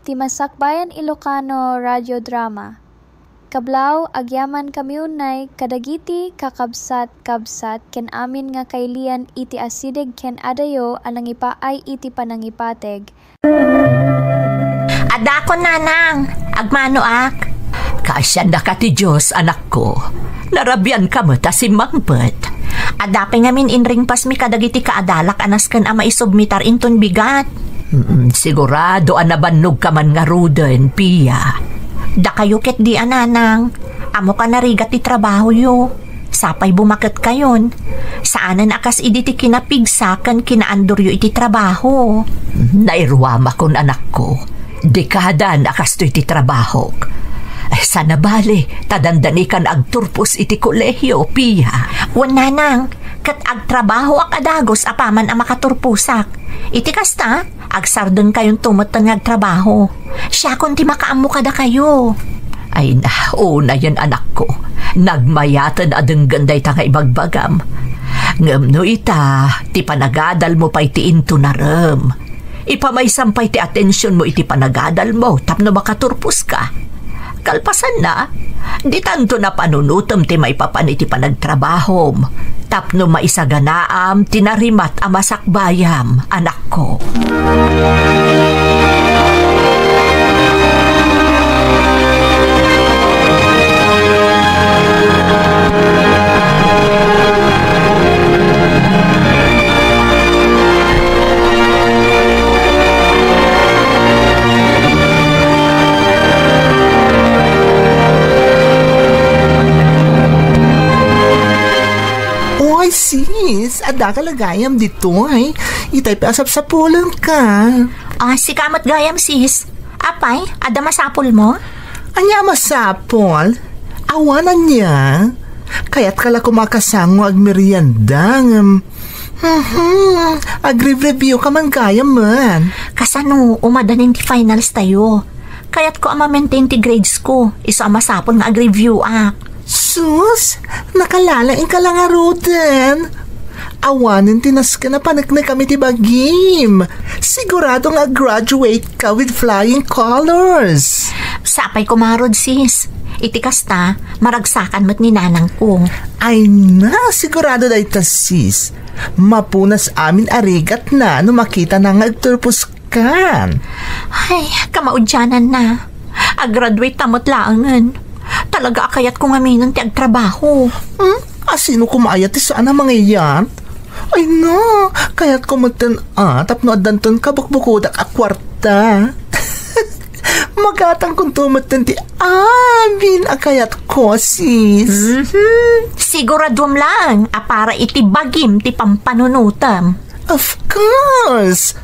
ti Masakbayan Ilocano Radio Drama. Kablaw, agyaman kami unay, kadagiti kakabsat-kabsat, ken amin nga kailian iti asideg ken adayo, anang ipaay iti panangipateg. Adako nanang, agmano ak. Kaasyan na ka ti Diyos, anak ko. Narabyan ka mo ta si Mangpet. Adape ngamin inring pas mi kadagiti kaadalak anas ken ama isubmitar inton bigat. Sigurado anabannog ka man nga ruden, Pia. Da kayo ket di ananang. Amo ka narigat ti trabaho yo. Sapay bumaket kayon. Saanan akas idi ti kinapigsakan kinaandor yo iti trabaho. Nairwama kon anak ko. Dekadan akas to iti trabaho. Sana bali, tadandanikan agturpos iti kolehyo, Pia. Nanang, kat agtrabaho akadagos apaman ang makaturpusak. Iti kasta, agsardon kayong tumutang agtrabaho. Siya kung ti makaamo kada kayo. Ay na, una yan anak ko. Nagmayatan adeng ganday ta nga ibagbagam. Ngam no ita, ti panagadal mo pa iti into naram. Ipamay-sampay ti atensyon mo iti panagadal mo, tapno makaturpos ka. Kalpasan na, di tanto na panunutom ti maipapan iti panagtrabahom. Tapno maisaganaam, tinarimat amasakbayam, anak ko. Sis, ada ka lagayam dito ay. Itay pasap sa pulang ka. Si kamat gayam sis. Apay, ada masapol mo? Anya masapol? Awanan niya. Kaya't kala kumakasango ag merienda. Ag-review ka man gayam man. Kasano, umadanin ti finals tayo. Kaya't ko ama-maintain ti grades ko. Iso masapol nga ag-review ak. Sus, nakalalaing ka lang arudan. Awanin tinas ka na panagna kami ti bagim. Sigurado nga graduate ka with flying colors. Sapay kumarod sis. Iti kasta, maragsakan mo't ni nanang ko. Ay na, sigurado dahi ta sis. Mapunas amin arigat na no makita na nga agturpos kan. Ay, kamaudyanan na. Ag-graduate tamot laangan. Talaga akayat kong aminon ti agtrabaho. Asino kumayat ti saan ang mga iyan? Ay no, kaya't kumatan tapno adanton kabukbukudak akwarta. Magatang kung tumatan ti amin akayat ko, sis. Siguradom lang, para iti bagim ti pampanunutam. Of course.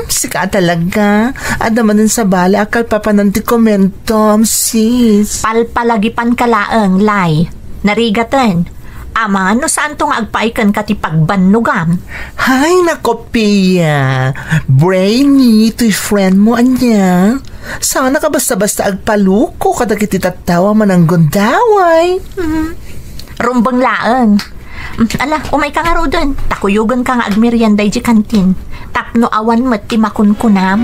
Sika talaga. Adaman din sa bala akal papananti komentom, sis. Palpalagipan kalaang, lay. Narigatan. Ama, no saan tong agpaikan ka ti pagbanugam? Hay, nako, Pia. Brainy, to'y friend mo, anya. Sana ka basta-basta agpaluko kadagiti tattawa man ang gondaway. Rumbang laang. Ala, umay ka nga ro dun. Takuyugan ka nga agmerianday di kantin. Tapno awan mo't ti makunkunam.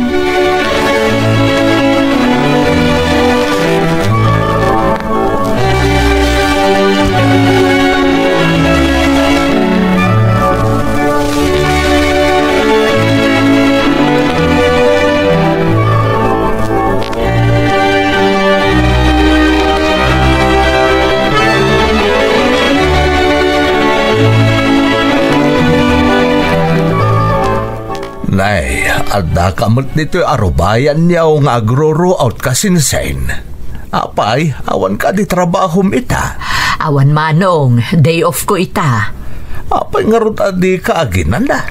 Nay, alda kamot nito'y arubayan niya o nga agroro out kasinsen. Apay, awan ka di trabahom ita. Awan manong, day off ko ita. Apay nga ron adi kaaginan na.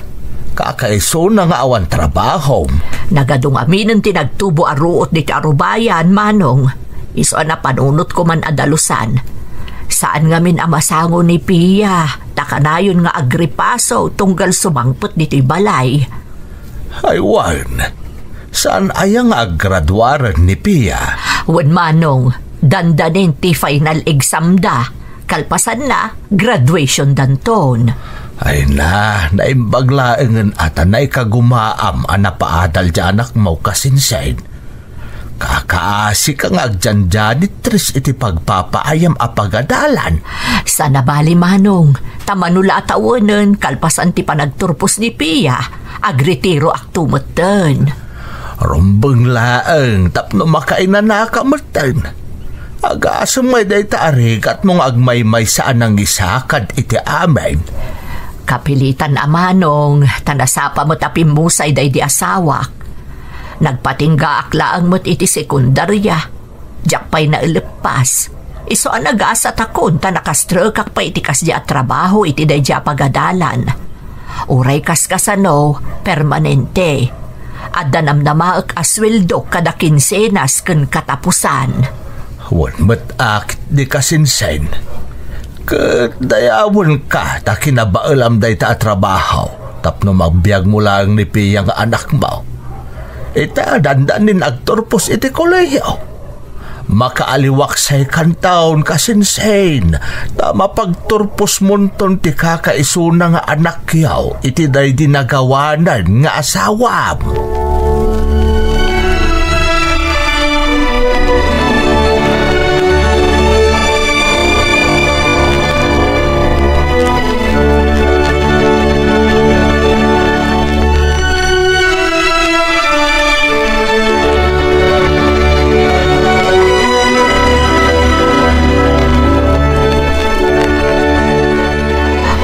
Kakaiso na nga awan trabahom. Nagadong aminon tinagtubo aruot di arubayan, manong. Iso na panunot ko man adalusan. Saan ngamin amasango ni Pia? Takanayon nga agripaso tunggal sumangpot dito'y balay. Aywan, saan ayang aggraduaran ni Pia? Wan manong, dandanin ti final exam da. Kalpasan na, graduation danton. Ay na, naimbaglaengan ata na ikagumaam ang napaadal dyan anak mo kasinsain. Kakaasi ka nga agjan janitress iti pagpapaayam a pagadalan. Sana bali manong, tamanula atawanan kalpasan ti panagturpos ni Pia, agretiro ak tumeten. Rumbeng laeng tapno makainanakamutan. Agasam may day taarigat mong agmaymay saan ang isakad iti amin. Kapilitan na manong, tanasapa mo tapimusay day di asawak. Nagpatingga aklaang mo't iti sekundarya. Diyak pa'y nailepas. Iso ang nag-asa takon ta nakastrukak pa iti kasya at trabaho iti day diya pagadalan. Uray kaskasano, permanente. At danamnamaak asweldo kada kinsenas ken katapusan. Wan matakit di kasinsen. Kadayawon ka ta kinabaalam day ta trabaho. Tapno magbiag mo lang ni Piyang anak mo. Ita dandanin agturpos iti kolehiyo. Makaaliwak say kantaon kasinsen. Tama pagturpos monton ti kakaisuna nga anak yaw. Iti day dinagawanan nga asawam.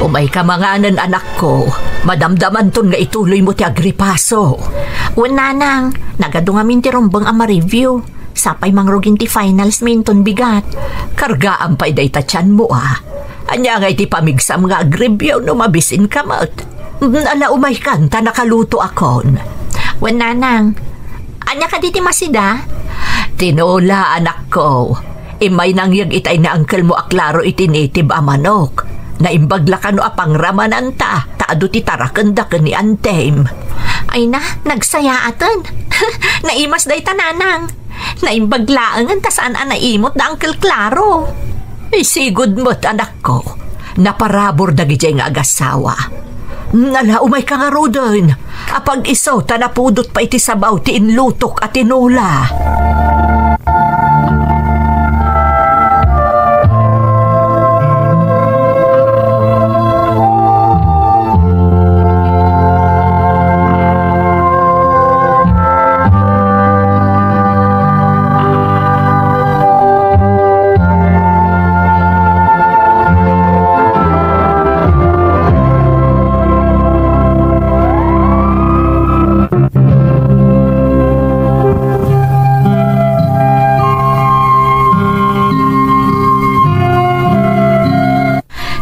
Umay kamanganan anak ko, madamdaman ton nga ituloy mo ti agripaso. Unanang, nagadungamin ti rumbang ama review. Sapay mangrugin ti finals minton bigat. Kargaan pa'y day tatyan mo Anya nga iti pamigsam nga agribyaw no mabisin kamot. Ala umay kanta nakaluto akon. Unanang, anya ka diti masida? Tinola anak ko, imay nangyag itay na angkel mo aklaro iti native amanok. Naimbagla ka no apang ramanan taado ti tarakanda ka ni Antem. Ay na, nagsaya atan. Naimas day tananang. Naimbaglaan ta saan naimot da Uncle Claro. Sigud mo't anak ko, naparabor dagi jay nga agasawa. Nala umay ka nga rodon, apag isaw tanapudot pa iti sabaw ti inlutok at tinula.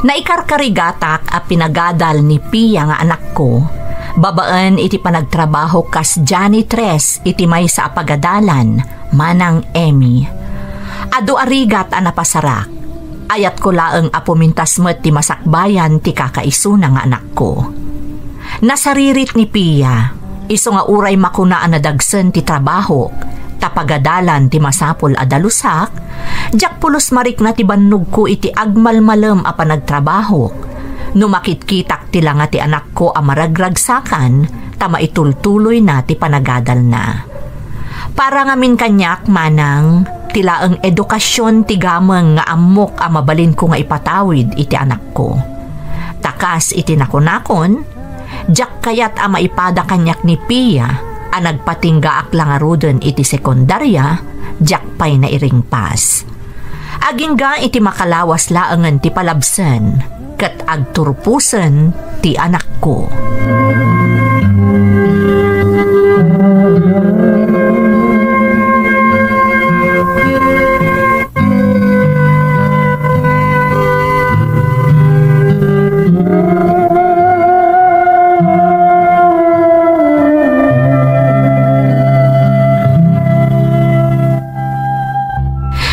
Naikarkarigatak a pinagadal ni Pia nga anak ko. Babaan iti panagtrabaho kas janitress iti may sa apagadalan, manang Emmy. Adu arigat a napasarak. Ayat ko laeng apumintas met ti masakbayan ti kakaisuna nga anak ko. Nasaririt ni Pia, iso nga uray makunaan na dagsen ti trabaho, tapagadalan ti masapol a dalusak, jak pulos marik na ti bannog ko iti agmalmalem a panagtrabaho. No makitkitak ti lang ti anak ko a maragragsakan, tama itultuloy na ti panagadal na. Para ngamin kanyak manang, tilaeng edukasyon ti gameng nga amok a mabalin ko nga ipatawid iti anak ko. Takas iti nakunakon, jak kayat a maipada kanyak ni Pia, a nagpatingga aklang arudon iti sekundarya, jak pay na iringpas. Agingga iti makalawas laangan ti palabsen, kat agturpusen ti anak ko.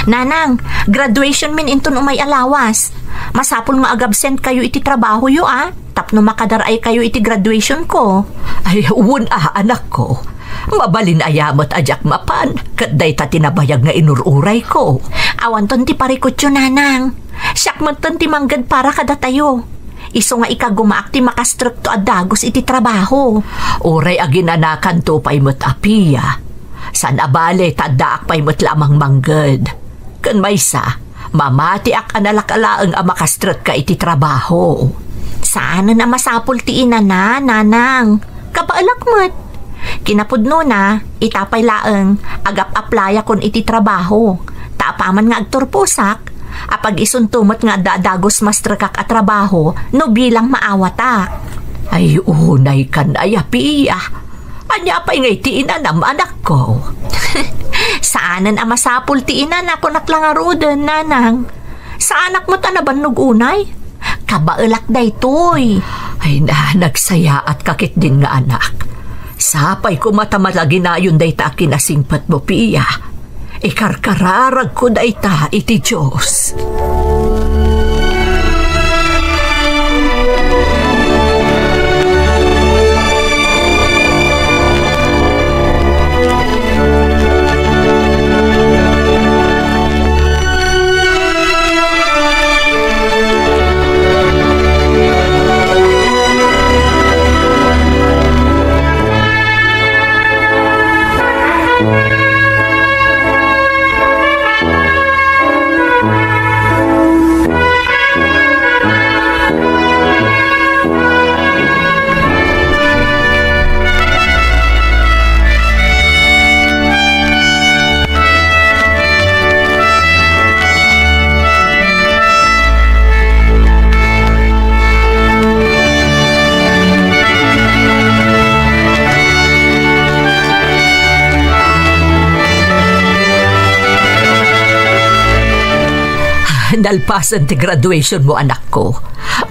Nanang, graduation min inton umay alawas. Masapul nga agabsent kayo iti trabaho yo tapno makadaray kayo iti graduation ko. Ay, uwan anak ko. Mabalin ayamot ajak mapan, kat day ta tinabayag nga inururay ko. Awan ton ti parikot yun, nanang. Siyak man ton ti manggad para kada tayo. Iso nga ikagumaak ti makastrukto at dagos iti trabaho. Uray aginanakan to pa'y mat apiya. San abale tadaak pa'y mo't lamang manggad. Kan maysa, mamati ak analakalaang amakastrat ka iti trabaho. Saan na masapul ti ina na, nanang? Kapaalak mo't. Kinapudno na, itapay laeng, agap-aplaya kon iti trabaho. Taapaman nga agturpusak, apag isuntumot nga dadagos mastrakak at trabaho, no bilang maawatak. Ay unay kan ayapiya. Anya pa'y ngay ti ina nam anak ko. Saanan ang masapul ti ina na kung naklangarudan, nanang? Sa anak mo tanaban unay? Kabaelak daytoy. Ay na, nagsaya at kakit din nga anak. Sapay ko matamalagi na yun day ta kinasingpat mo, Pia. Ikarkararag ko day ta iti Diyos. Nalpasan ti graduation mo, anak ko.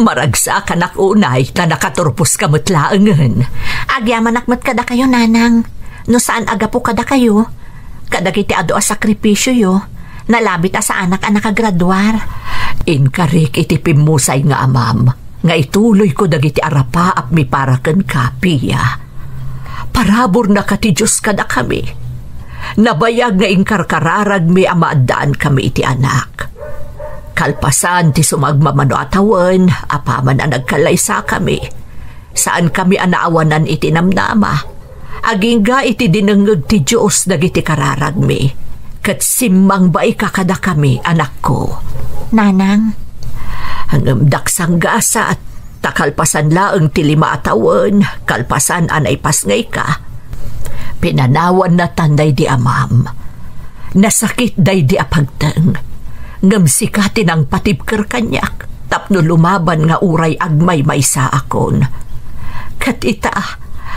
Maragsa ka nak unay na nakaturpos ka mutlaangan. Agyaman akmat kada kayo, nanang. No saan agapo kada kayo? Kadagiti ado a sakripisyo yo. Nalabit a sa anak a nakagraduar. Inkarik iti pimusay nga amam. Nga ituloy ko dagiti arapa at mi paraken ka, Pia. Parabor na ka ti Diyos kada kami. Nabayag nga inkarkararag mi amaadaan kami iti anak. Kalpasan ti sumagmamano atawan, apaman ang nagkalaysa kami. Saan kami anaawanan iti namnama. Agingga iti dinengeg ti Diyos dagiti kararag mi. Kat simmang ba ikakada kami, anak ko. Nanang? Ang daksang gasa at takalpasan laeng ti 5 atawan, kalpasan anay pasngay ka. Pinanawan na tanday di amam. Nasakit day di apagteng. Ngamsikatin ang patibker kanyak, tapno lumaban nga uray agmay may sa akon. Kat ita,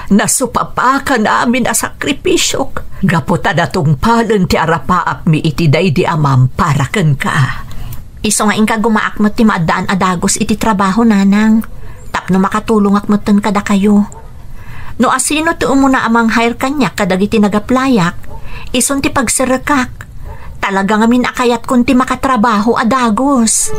nasupapakan amin a sakripisyok, gaputa datong palen ti arapaap mi iti day di amam paraken ka. Iso nga inka gumaakmat ti maadaan adagos iti trabaho, nanang. Tapno makatulong akmatan kada kayo. No asino ti umuna amang hire kanyak kadagiti nagaplayak, ison ti pagsirekak. Talaga nga minakayat kung ti makatrabaho adagos.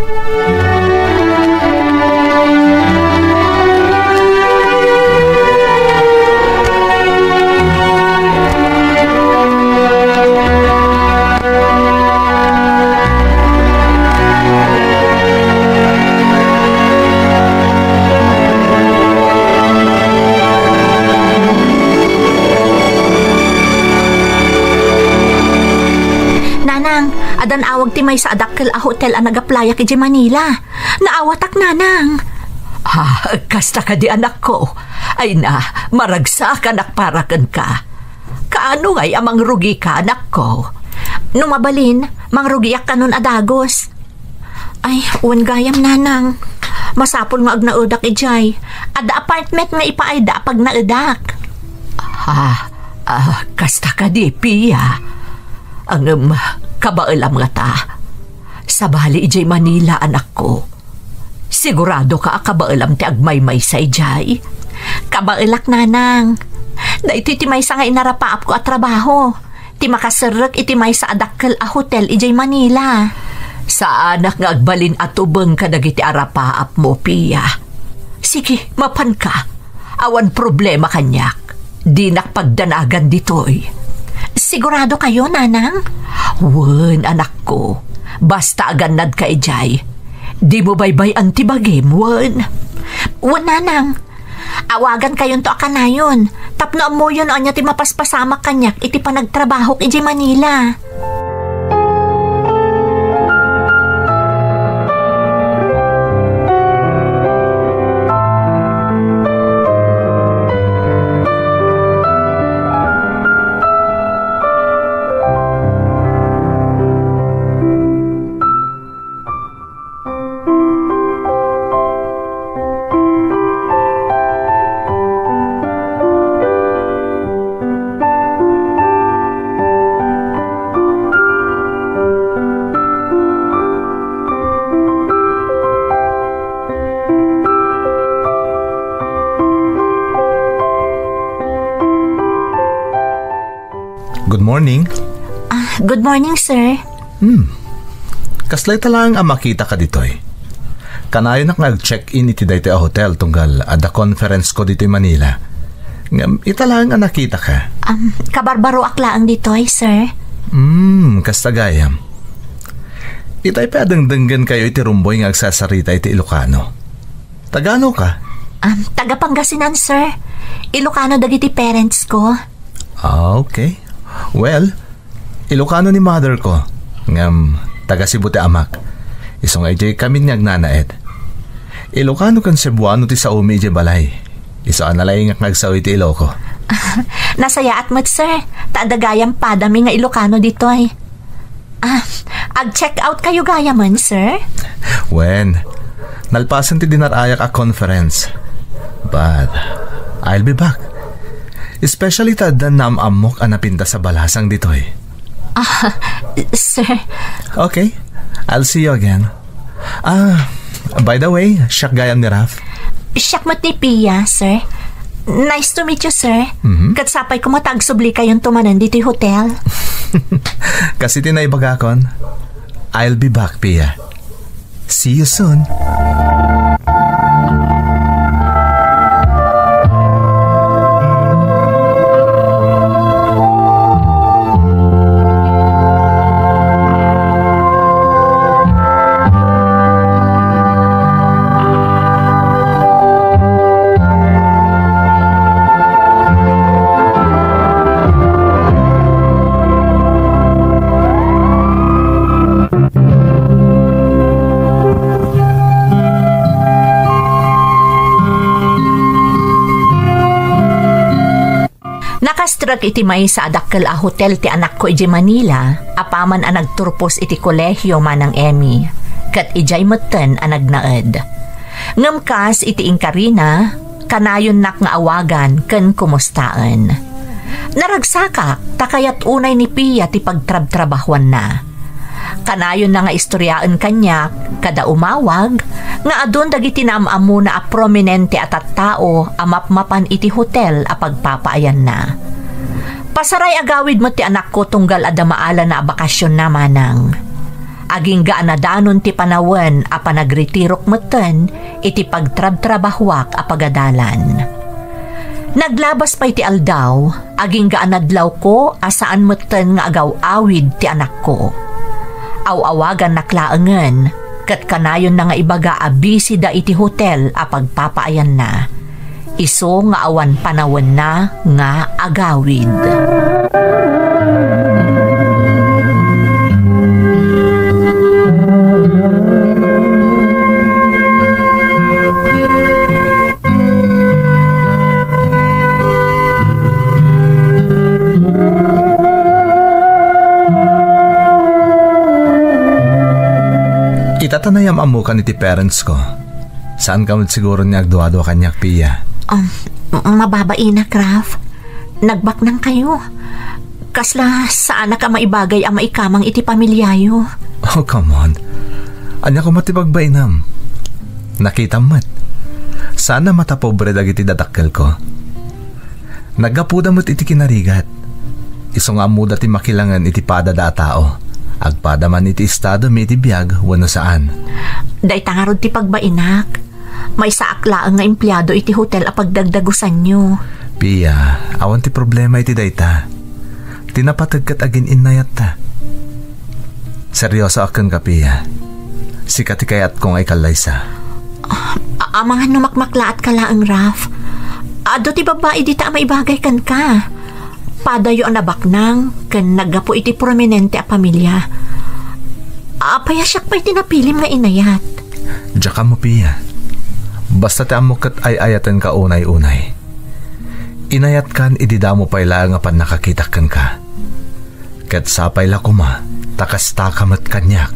Adan awag ti may sa adakkel a hotel a nagaplaya ki Manila. Naawatak, nanang. Kasta ka di anak ko. Ay na, maragsa ka nakparakan ka. Kaano ngay amang rugi ka, anak ko? Numabalin, mangrugiyak ka nun adagos. Ay, uwan gayam, nanang. Masapol nga ag naudak ijay. Ada apartment nga ipaayda pag naudak. Kasta ka di, Pia. Ang kabailam nga ta. Sa bali ijay Manila, anak ko. Sigurado ka kabailam ti agmay-may sa ijay? Kabailak, nanang. Da iti may sa nga inarapaap ko at trabaho. Ti makasarek iti may sa adakkel a hotel ijay Manila. Sa anak nga agbalin at ubeng kadagiti arapaap mo, Pia. Sige, mapan ka. Awan problema kanyak. Di nakpagdanagan ditoy. Sigurado kayo, nanang? Wen, anak ko. Basta aganad ka ijay. Di mo baybay antibagim, wen. Wen, nanang. Awagan kayon to akanayon. Tapno mo yun anya ti mapaspasamak kanyak iti panagtrabaho iti Manila. Good morning. Good morning, sir. Kaslay talang ang makita ka ditoy. Kanayon nak nag-check-in iti daytoy a hotel tunggal ada conference ko ditoy Manila. Ngam ita lang ang nakita ka. Kabarbaro akla ang ditoy, sir. Kastagayam. Itay pa adang-danggan kayo iti rumboy nga agsasarita iti Ilocano. Tagano ka? Taga Pangasinan, sir. Ilocano dagiti parents ko. Okay. Well, Ilocano ni mother ko. Ngam, taga Cebu ti amak. Isong ay jay kami niyag nanaed. Ilocano kan Cebuano ti sa umi jay balay. Iso analay nga nagsawi ti Iloco. Nasaya at mat, sir. Taadagayam padami nga Ilocano ditoy. Ag-check out kayo gayaman, sir? When? Nalpasan ti dinarayak a conference. But, I'll be back. Especially tadan namamok ang napinta sa balasang ditoy. Sir. Okay, I'll see you again. By the way, siyak gayam ni Raf. Siyak mat ni Pia, sir. Nice to meet you, sir. Katsapay ko matagsubli kayong tumanan dito hotel. Kasi tinaibagakon, I'll be back, Pia. See you soon. Nakastrag iti may sa adakkel a hotel ti anak ko iti Manila, apaman ang nagturpos iti kolehyo manang Emmy, kat ijay meten ang nagnaed. Ngamkas iti Inkarina, kanayon nak nga awagan ken kumustaan. Naragsakak, takayat unay ni Pia ti pagtrab-trabahuan na. Kanayon na nga istoryaan kanya, kada umawag, nga adon dagiti naamamu na a prominente at tao amapmapan iti hotel a pagpapaayan na. Pasaray agawid mo ti anak ko tunggal adamaala na bakasyon na manang. Aging gaan na danon ti panawen a panagretirok meten iti pagtrab-trabahwak a pagadalan. Naglabas pa iti aldaw, aging gaan nadlaw ko asaan meten nga agaw-awid ti anak ko. Aw-awagan naklaangen, kat kanayon na nga ibaga abisi da iti hotel a pagpapaayan na. Iso nga awan panawen na nga agawid. Itatanayam amukan iti parents ko. Saan ka siguro niya agduado kanyak, Pia? Mababai na, Kraf. Nagbak nang kayo. Kasla saan ka maibagay ang maikamang iti pamilyayo. Oh, come on. Anya ko matibagbainam. Nakita mat. Sana matapobre dagiti dadakkel ko. Nagapuda mo't iti kinarigat. Iso nga muda ti makilangan iti padada tao. Agpadaman iti estado may iti biyag wano saan. Day tangarod ti pagbainak. May saakla nga empleyado iti hotel a pagdagdagusan nyo. Pia, awan ti problema iti dayta. Tinapatagkat agin inayat ta. Seryoso akin ka, Pia. Sikat kayat kong ay kalaysa. Amangan numakmakla at kalaang, Raf. Ado ti babae di ta maibagay kan ka. Padayo ang nabaknang kan nagapo iti prominente a pamilya. Apaya siya pa'y tinapilim nga inayat. Diya ka mo, Pia. Basta ti amo kat ay ayatan ka unay-unay. Inayat kan idida mo pa'y lang nga pan nakakita kan ka. Kat sapay la kuma, takas takamat kanyak.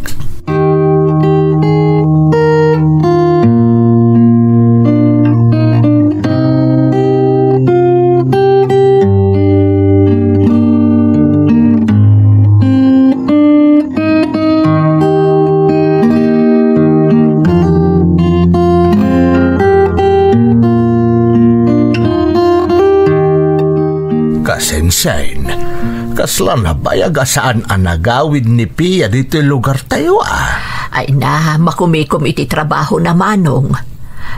Kasensen, kaslan na bayag saan ang nagawid ni Pia dito lugar tayo Ay na, makumikom iti trabaho na manong.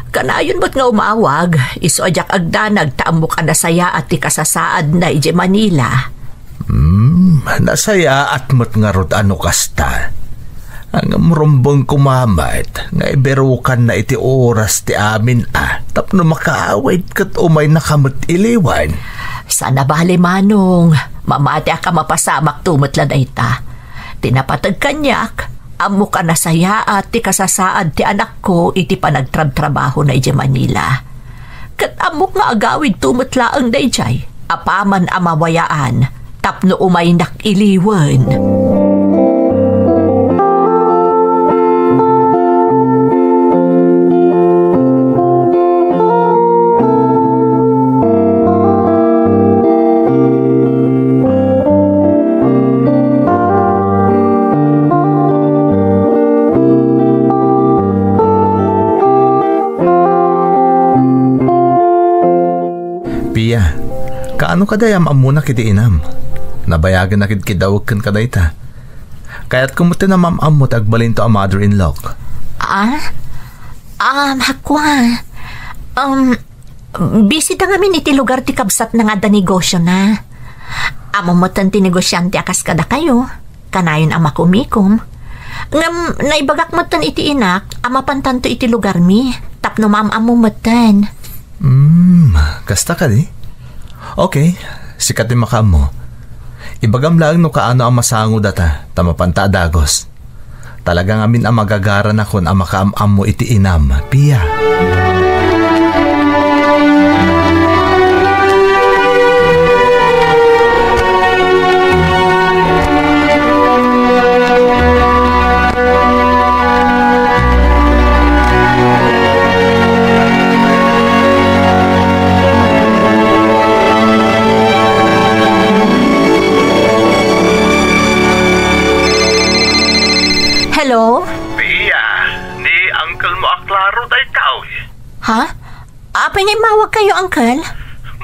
Kanayon ba't nga umawag, isoadyak agdanag taamok ang nasaya at ti kasasaad na ije Manila. Nasaya at mat nga rod ano kasta. Ang murumbong kumamat, nga iberukan na iti oras ti amin tapno makaawid kat umay nakamot iliwan. Sana bali manong, mamati ka mapasamak tumatlan ay ta. Tinapatag kanyak, amo ka nasaya at ti kasasaad ti anak ko iti panagtrab-trabaho na ije Manila. Kat amok nga agawid tumatlaang na ijay, apaman amawayaan, tapno umay nakiliwan. Pia, kaano kadayam amuna kiti inam? Nabayagan na kidawag kan kadayta. Kaya't kumuti na mamamot agbalin to a mother-in-law. Hakwa. Busy ta ngamin iti lugar ti kabsat na nga da negosyo na. Amumotan ti negosyante akas kada kayo. Kanayon ang makumikom. Ngam, naibagak motan iti inak, amapantanto iti lugar mi. Tapno amumotan. Kasta ka di? Okay, sikat yung makam mo. Ibagam lang no kaano ang masango data, tamapanta dagos. Talagang amin ang magagara na kun ang makaam-am mo iti inam, Pia. Hello? Pia, ni Uncle mo aklaro day tao. Ha? Pinimawag kayo, Uncle?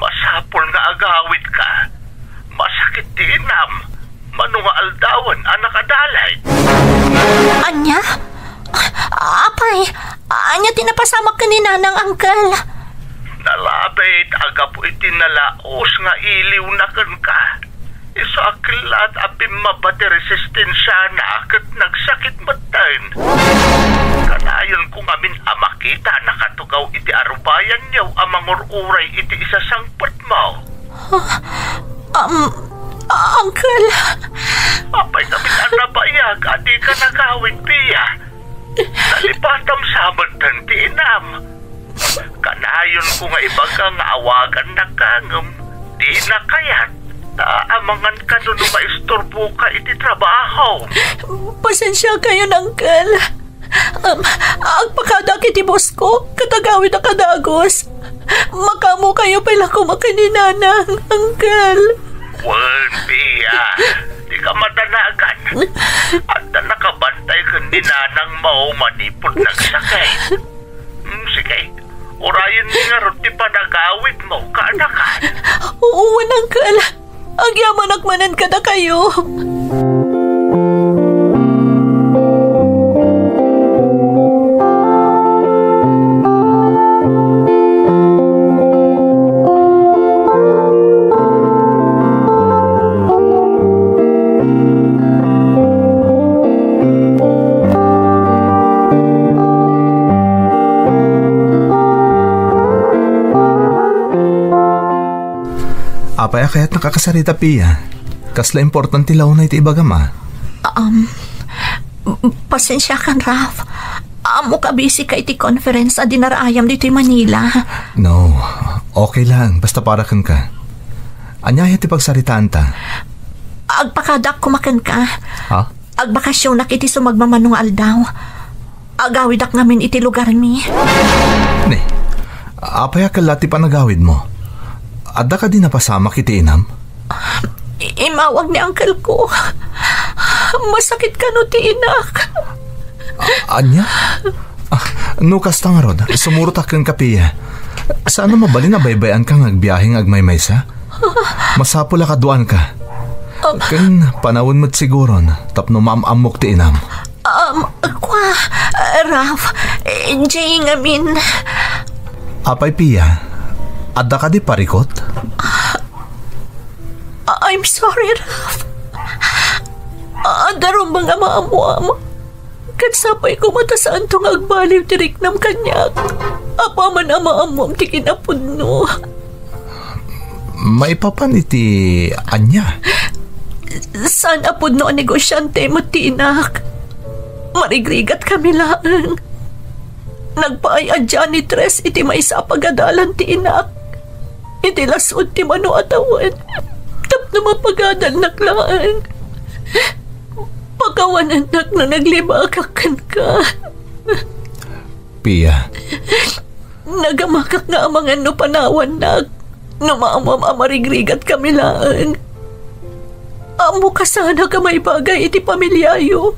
Masapol nga agawid ka. Masakit di inam. Manunga aldawan, anak adalay. Anya? Apay, anya tinapasamak ka ni nanang, Uncle? Nalabit, aga po itinalaos nga iliw na kan ka. Isa akilat apim mabati resistensya na kat nagsakit matan. Kanayon kung amin amakita nakatugaw iti arubayan niyaw amangururay iti isa sangpat mo. Uncle? Apay namin ang nabayag, adi ka nagawin, Pia. Nalipatam sabatan ti inam. Kanayon ko nga ibaga nga awagan na kangam, di na kayat. Amangan ka doon maistorbo ka iti trabaho. Pasensya kayo, Uncle. Agpakadak iti boss ko, katagawin na kadagos. Makamo kayo pala kumakaninanang, Uncle. Well, Pia, di ka madanagan. At na nakabantay ka ni nanang mao manipod nagsakay. Sige, urayan nga ron di pa nagawid mo, kaanakan. Oo, Uncle. Agyaman akmanan ka na kayo. Apay kayat nakakasarita, Pia. Kasla importante law na iti ibagama. Pasensya kan, Raf. Amo ka busy ka iti conference a dinarayam dito yung Manila. No, okay lang. Basta para kan ka. Anyaya ti pagsaritaan ta. Agpakadak kumakan ka. Ha? Agbakasyon nak iti sumagmamanungal daw. Agawidak ngamin iti lugar mi. Ne, apaya kalati pa nagawid mo. Adda ka din napasama kiti inam? Imawag ni uncle ko. Masakit ka no ti inak. Anya? Nukas tang rod, sumurot akong kapiya. Sana mabali na baybayan kang agbiyahing agmaymaysa? Masapula kaduan ka. Kan panawon mo't siguron, tapno maamamok ti inam. Raf, Jay ngamin. Apay, Pia, adda ka di parikot? I'm sorry, Raf. Darong mga maamu-ama. Kansapay ko matasaan tong agbaliw tirik ng kanyak. Apa man ama-amom ti kinapudno. Maipapan iti anya? Saan apudno ang negosyante mo ti inak? Marigrigat kami lang. Nagpaay Johnny Tres iti maisa pagadalan ti inak. Iti lasod ti mano atawan. Tapno mapagadal naklaan. Pagkawanan nak na naglibakakan ka. Pia. Nagamakak nga ang mga no panawan nak. Numaamam amarigrigat kami lang. Amo ka sana ka may bagay iti pamilyayo.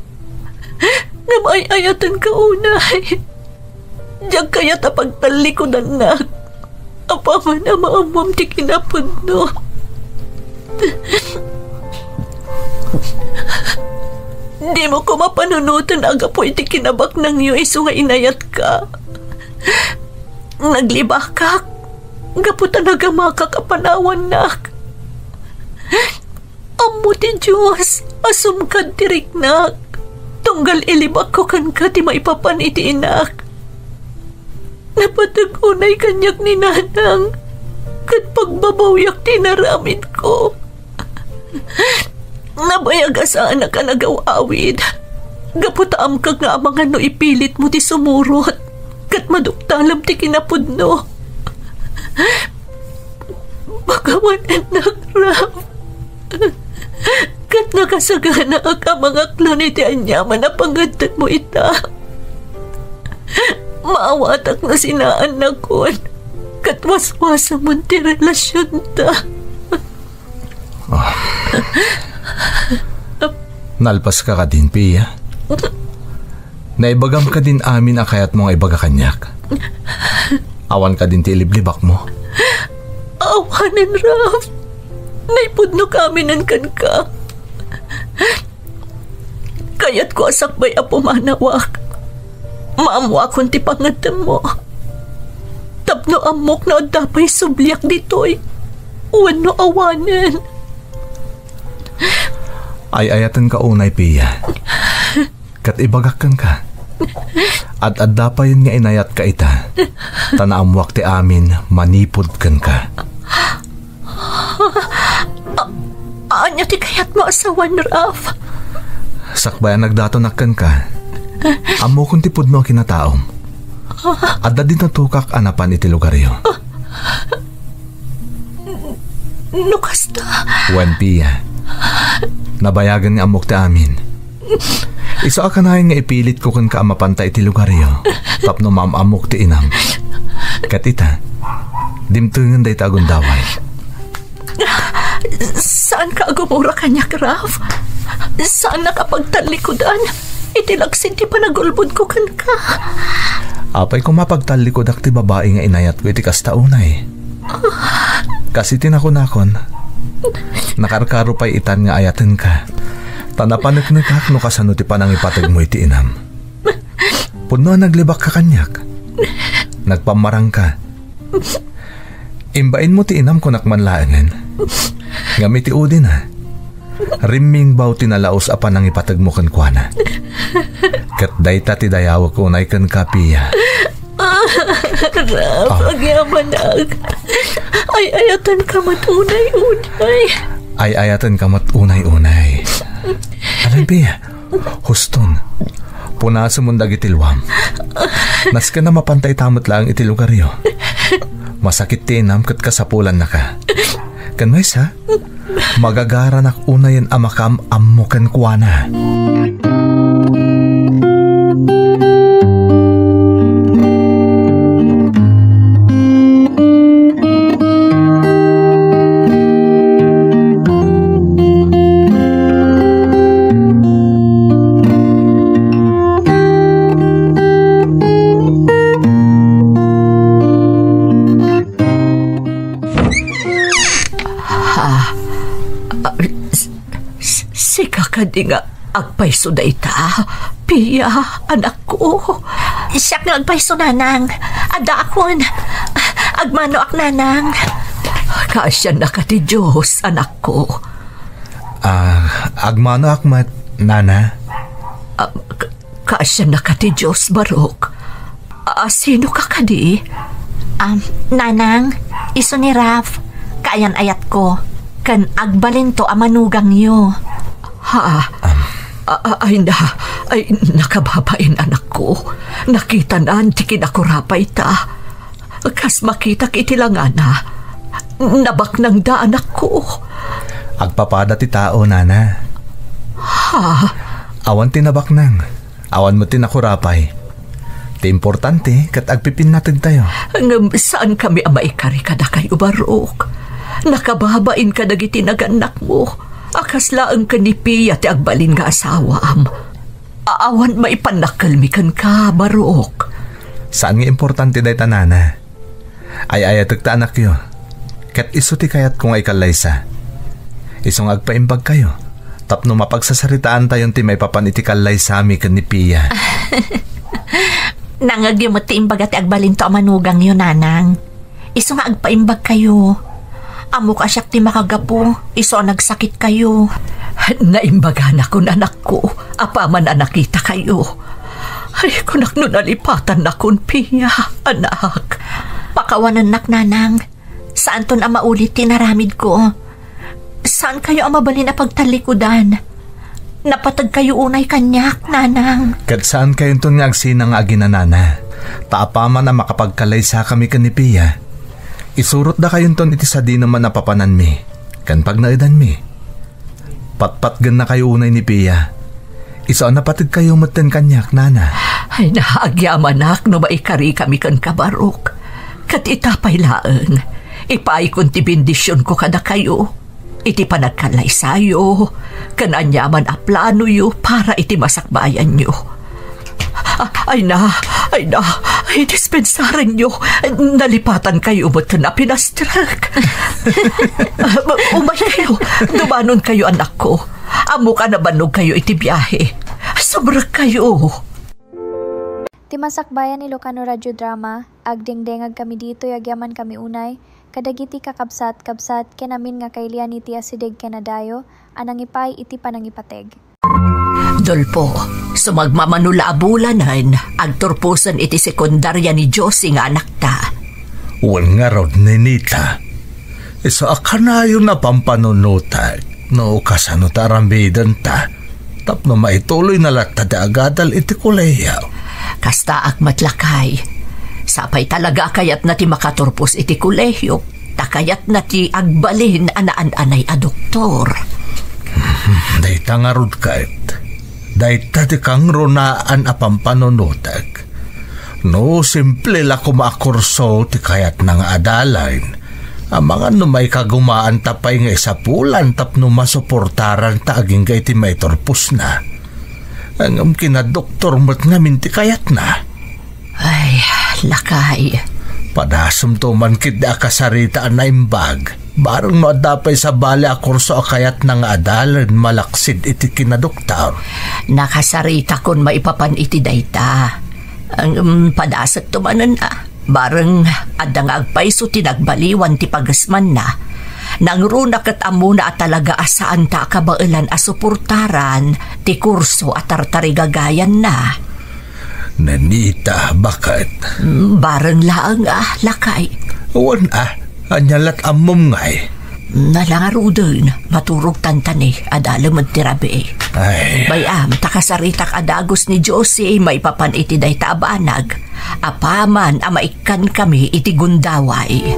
Nga may ayatan ka unay. Diyan kaya tapagtalikodan nak. Apa man na maamam ti kinapudno. Di mo ko mapanunutan aga po iti kinabak ng iyo iso nga inayat ka. Naglibakak. Gaputa nagamakak apanawan nak. Amo ti Diyos, asumkad tirik nak. Tunggal ilibak ko kan ka ti maipapan iti inak. Napatagunay kanyak ni nanang. Kat pagbabawyak tinaramid ko. Nabayag asaan na ka nagawawid. Gaputaam ka nga mga no ipilit mo ti sumurot. Kat maduktalam ti kinapudno. Bagawan anak Ram. Kat nakasagana ka mga klon iti anyaman na pangantan mo ita. Maawatak na sinaan na kon. Kat waswasa mo ti relasyon ta. Nalpas ka din, Pia. Naibagam ka din amin akayat mong ibaga kanyak. Awan ka din ti iliblibak mo. Awanan, Raf. Naipudno kami ng ka. Kaya't ko asakbay apo manawak. Maamwa kong ti pangatan mo. Tapno amok na dapay subliak ditoy. Wano awanan. Ay ayatan ka unay, Pia. Kat ibagakan ka. At adda pa yun nga inayat ka ita. Tanaamwak ti amin, manipod kan ka. Anya ti kayat mo asawan, Raf? Sakbayan nagdatonak kan ka. Amo kung tipod mo kinataom. Adda din natukak anapan iti lugaryo. Nukasta. Wan, Pia. Nabayagan nga amok ti amin. Isa akanahin nga ipilit ko kan kaamapanta iti lugaryo. Tapno maamamok ti inam. Katita, dimtungan day tagon daway. Saan ka agumura kanyak, Raf? Saan nakapagtalikodan? Itilaksin ti panagulbod ko kan ka. Apay ko mapagtalikod ak ti babae nga inayat ko iti kastaunay. Kasi tinakon-nakon. Nakarkaro pa'y itan nga ayatan ka. Tanapanak-nakak no kasano ti panang ipatag mo iti inam. Puno naglibak ka kanyak. Nagpamarang ka. Imbain mo ti inam ko nakmanlaangan. Ngamit ti udin ha. Rimming baw tinalaos apan ang ipatag mo kan kuana. Kat dayta ti dayawag ko unay kan ka, Pia. Raf, agyamanag. Ay, ayatan ka matunay-unay. Ay, ayatan ka unay-unay. Alay, Pia. Huston. Punasa mong dagitilwam. Nas ka na mapantay tamot lang itilugaryo. Masakit tinam kat kasapulan na ka. Kanwes ha? Magagara nak unayan amakam amukan kuwana. Kadi nga agpayso da ita. Pia, anak ko. Siyak nga agpayso, nanang. Ada akon. Agmano ak, nanang. Kasya na ka ti Diyos, anak ko. Agmano akmat, nana? Kasya na ka ti Diyos, Barok. Sino ka kadi? Nanang, iso ni Raf. Kayan ayat ko. Kan agbalin to amanugang yo. Ay nakababain anak ko. Nakita na antikin ako rapay ta. Kas makita kitilangan na. Nabak ng da anak ko. Agpapada ti tao, nana. Awan tinabak nang. Awan mo tinakurapay. Ti importante kat agpipin natin tayo. Saan kami amaikari kada kayo, Barok? Nakababain ka dagiti naganak mo. Akaslaang ka ni Pia ti agbalin nga asawaam. Aawan maipanakalmikan ka, Barok. Saan nga importante day tanana? Ay tagta anak yo. Kat iso ti kayat kung ay kalaysa. Isong agpaimbag kayo. Tapno mapagsasaritaan tayon ti may papan iti kalaysa mi kan ni Pia. Nangagyo mo ti imbag at agbalin to amanugang yo, nanang. Iso nga agpaimbag kayo. Amo ka siyak ti makagapo, iso nagsakit kayo. Naimbagan ako na anak ko, apaman na nakita kayo. Ay, kunak nun nalipatan na kun, Pia, anak. Pakawanan nak, nanang. Saan ton ang maulit tinaramid ko? Saan kayo ang mabalin na pagtalikudan? Napatag kayo unay kanyak, nanang. Kat saan kayo ton nga agsinang aginanana? Taapaman na makapagkalaysa kami kan ni Pia. Isurot da kayon ton iti sadi naman napapanan mi. Kan pag naidan mi. Patpatgan na kayo unay ni Pia. Iso napatid kayo maten kanyak, nana. Ay, naagyaman nak no maikari kami kan kabarok. Kat itapay laan. Ipay kun ti bendisyon ko kada kayo. Iti panagkalay sayo. Kan anyaman a plano yo para iti masakbayan nyo. Ay, dispensaran nyo. Nalipatan kayo mo't na pinastrak. Umay kayo. Dumanon kayo, anak ko. Amo ka na banog kayo iti biyahe. Sobra kayo. Timasakbayan ni Ilocano Radio Drama. Agdingdengag kami dito, yagyaman kami unay. Kadagiti kakabsat, kenamin nga kailian iti asideg kenadayo. Anang ipay iti panangipateg. Dolpo, sumagmamanula abulanan, agturpusan iti sekundarya ni Josie nga anak ta. Wan nga rod, Nenita. Isa akanayo na pampanunutag, no kasano tarambidan ta. Tapno maituloy na latada agadal iti kuleyaw. Kasta ak matlakay. Sapay talaga kayat na ti makaturpos iti kuleyo. Takayat na ti agbalin anaan-anay a doktor. Dayta nga rod kahit. Dayta ti kang runaan a pampanunutag. No, simple la kumakurso ti kayat na nga adalain. Ang mga numay kagumaan tapay nga isapulan tapno masuportaran ta aging gay ti may torpus na. Ang kinadoktor mo't nga minti kayat na. Ay, lakay. Padasam to man kida kasaritaan na imbag. Barang no adapay sa bali a kurso kayat nang adalan malaksid iti kinadoktor. Nakasarita kon maipapan iti dayta. Ang padasat tumanan na. Barang adang agpayso tinagbaliwan ti pagasman na. Nangruna kat amuna at talaga asaan ta kabailan a suportaran ti kurso at tartarigagayan na. Nanita, bakit? Barang laang lakay. Uwan anyalat amom ngay. Nalangaro din, maturog tantani, adalang magtirabi. Ay, Bayam, takasaritak adagos ni Josie, may papan iti day taabanag. Apaman, amaikan kami iti gundaway.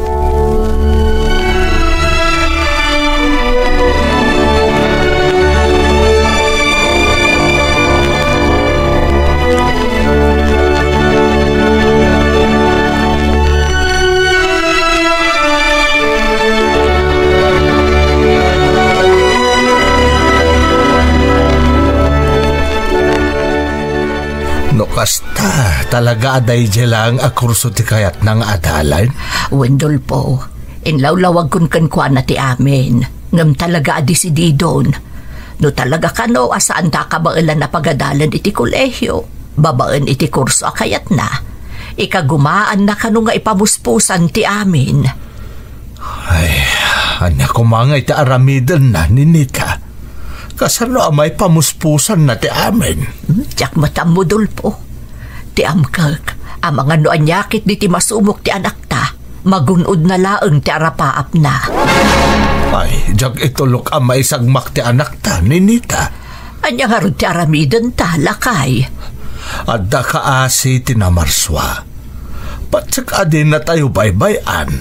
no kasta talaga aday jelang akurso ti kayat ng adalan? Wendol po, inlawlawag kun kwa na ti amin. Ngam talaga adisididon. No talaga kano asaan ta kabailan na pagadalan iti kolehyo. Babaan iti kurso akayat na. Ikagumaan na kano nga ipamuspusan ti amin. Ay, anya ko mga iti aramidan na ninita. Kasano amay pamuspusan na ti amin? Tiyak matamudol po. Ti amkag, ang mga noanyakit di ti masumok ti anak ta, magunod na laeng ti arapaap na. Ay, jag itulok amay sagmak ti anak ta, ninita. Anya nga rin ti aramidan ta, lakay. Adda kaasi ti namarswa. Patsik adin na tayo baybayan.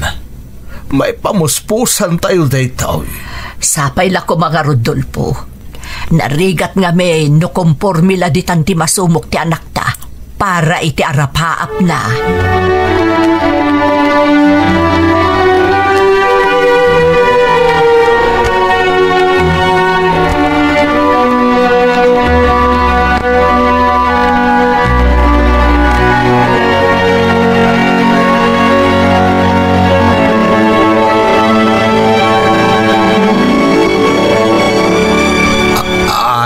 May pamuspusan tayo daytaw. Sapay lako mga Rodolfo. Narigat nga may no kompormila di tanti masumok ti anak ta para iti arapaap na.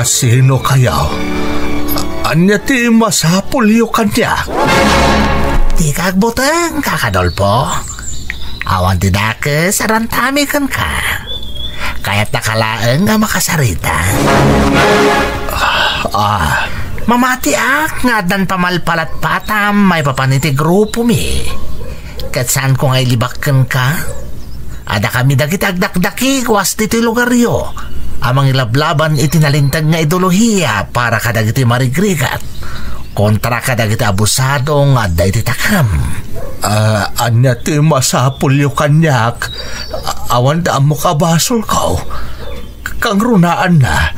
Sino kayaw? Anya ti masapul yu kanya? Di kagbutang, Kakadolpo. Awan ti dakes, arantami kan ka. Kaya't nakalaeng nga makasarita. Mamati nga dan pamalpalat patam, may papaniti grupo mi. Kat saan ko ngay libakken ka? Ada kami dagit agdakdaki, kwas dito lugaryo. Amang ilablaban itinalintag nga ideolohiya para kadagiti marigrigat kontra kadagiti abusado nga da iti takam. Anya ti masapul yu kanyak. Awan da mo kabasol ka. Kang runaan na.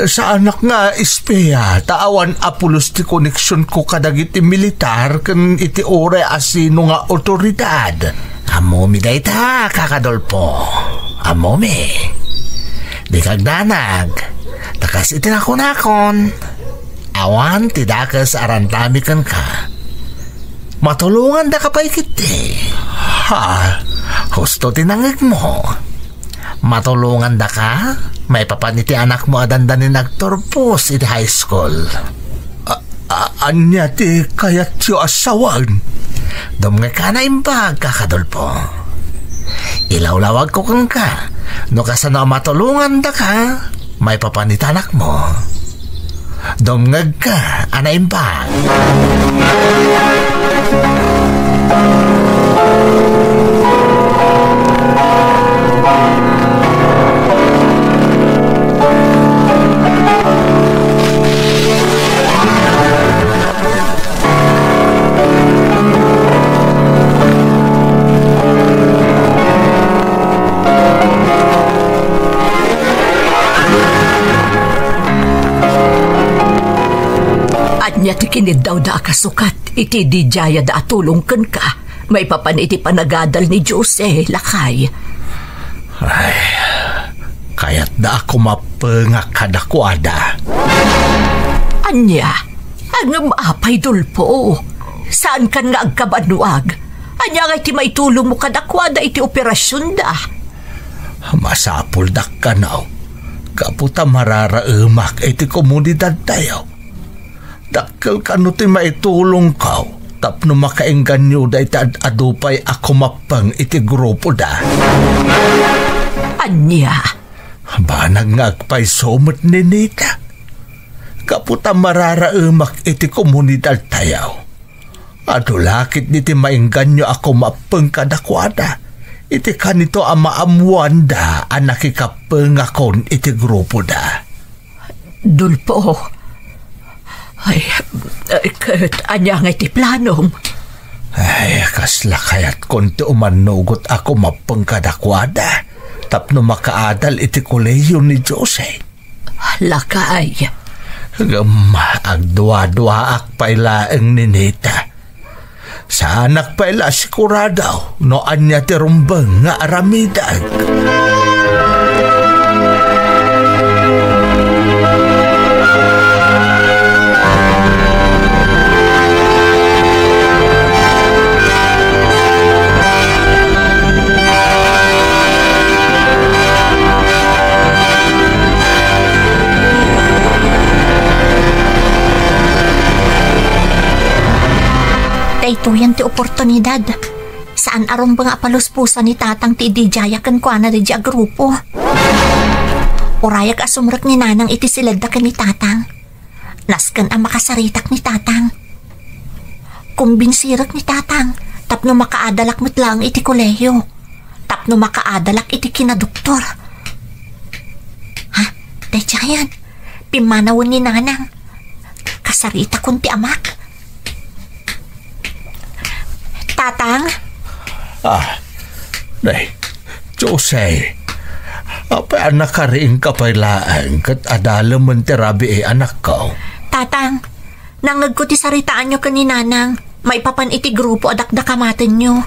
Sa anak nga ispeya, taawan apulos ti koneksyon ko kadagiti militar kan iti ore asino nga otoridad. Amomi da ita, Kakadolpo. Amomi. Di kagdanag, takas itinakon-akon. Awan, tidakas arantamikan ka. Matulungan da ka pa ikiti. Husto tinangig mo. Matulungan da ka, may papaniti anak mo adandanin nagturpos iti high school. Anya ti kayat yu asawan? Dumngay ka na imbag, Kakadolpo. Ilawlawag ko kang ka. No kasano matulungan da ka, may papanitanak mo. Dumngag ka, anaimbag. Anya ti kinid daw da kasukat, iti di jaya da atulong kan ka. May papan iti panagadal ni Jose, lakay. Ay, kaya't da ako mapengak kadakwada. Anya, ang maapay dulpo. Saan kan nga agkabanuag? Anya nga iti may tulong mo kadakwada iti operasyon da. Masapul dak ka now. Kaputa mararaumak iti komunidad tayo. Dakkel kano ti maitulong ka. Tapno makaengganyo da iti adupay ako mapang iti grupo da. Anya? Banag nga agpay somot ni Nita. kaputa mararaumak iti komunidad tayaw. Adulakit niti maingganyo ako mapengkadakwada. Iti kanito ang maamuan da ang nakikapengakon iti grupo da. Dulpo. Ay, kat anya nga iti planong. Ay, kasla kayat konti umanugot ako mapengkadakwada. Tapno makaadal iti kolehiyo ni Jose. Lakay. Agdwa-dwaak pailaeng ninita. Sa anak paila siguradaw no anya ti rumbeng nga aramidag. Ito yan ti oportunidad. Saan aron ba nga paluspusan ni tatang ti idijayakan ko na di grupo? Urayak asumrek ni nanang iti siladdakan ni tatang. Naskan ang makasaritak ni tatang. Kumbinsirak ni tatang. Tapno makaadalak mo't lang iti kolehiyo. Tapno makaadalak iti kinadoktor. Ha? Dejayan. Pimanawon ni nanang. Kasarita kun ti amak. Tatang? Nay, Jose, apa anak kariing kapailaan kat adalam menterabi anak kau? Tatang, nangag ko ti saritaan nyo kaninanang, maipapan iti grupo adakdakamatan nyo.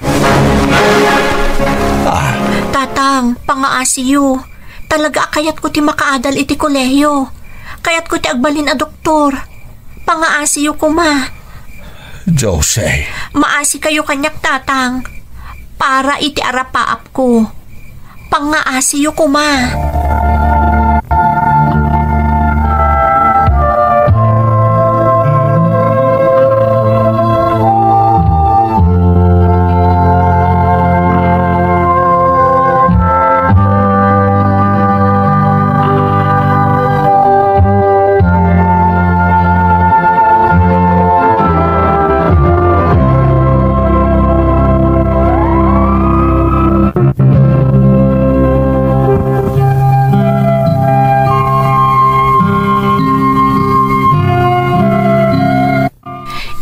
Tatang, pangaasiyo, talaga akayat ko ti makaadal iti kolehiyo, kayat ko ti agbalin a doktor, pangaasiyo ko ma. Jose. Maasi kayo kanyak tatang. Para iti arapaap ko. Pangaasiyo ko ma.